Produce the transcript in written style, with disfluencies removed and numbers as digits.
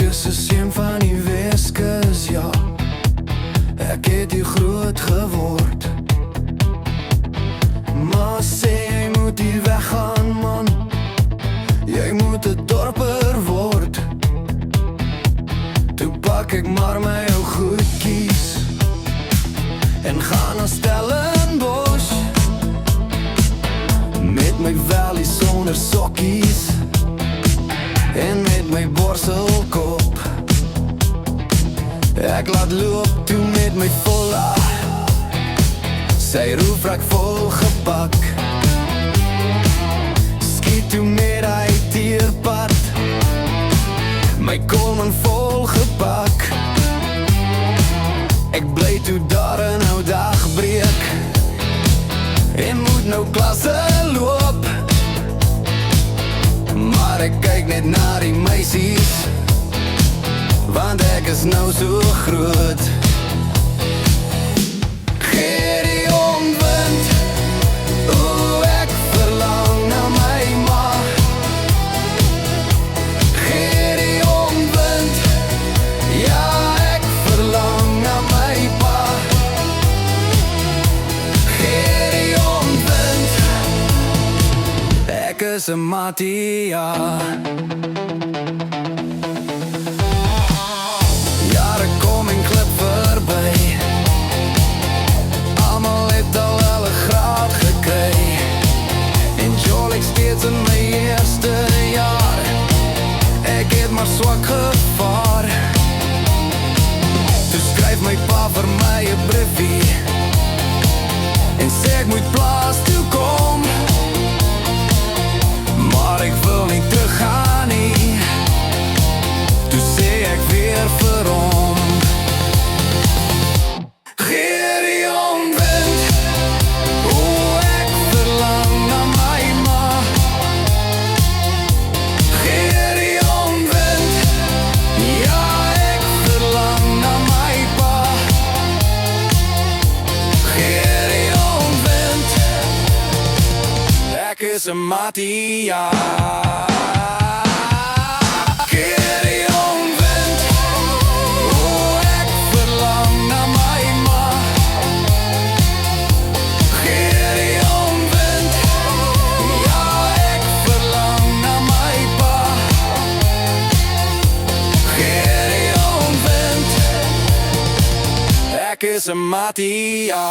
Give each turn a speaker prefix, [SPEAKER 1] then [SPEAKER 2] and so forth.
[SPEAKER 1] is 'n seun van die Weskus, ja. Ek het hier groot geword. Maar sê jy moet hier weggaan, man. Jy moet 'n dorper word. Toe pak ek maar my ou goedjies en gaan na Stellenbosch met my vellie sonder sokkies en met my borselkop. Ek laat loop toe met my volla, sy roefrak vol gepak. Skiet toe met hy tierpad, my kolman vol gepak. Ek bly toe daar en nou dag breek en moet nou klasse loop. Maar ek kyk net na die meisies, want ek is nou so groot. Gideon Wind, o ek verlang na my ma. Gideon Wind, ja ek verlang na my pa. Gideon Wind, ek is 'n mattie, ja. Jare kom en klip verby, almal het al hulle graad gekry, en jol ek steeds in my eerste jaar. Ek het maar swak gevaar. Toe skryf my pa vir my 'n briefie en sê ek moet plaas toe kom. Maar ek wil nie teruggaan nie. Toe sê ek weer vir hom, Gideon Wind, o ek verlang na my ma. Gideon Wind, ja ek verlang na my pa. Gideon Wind, ek is 'n mattie, ja. Gideon Wind, o ek verlang na my ma. Gideon Wind, ja ek verlang na my pa. Gideon Wind, ek is 'n mattie, ja.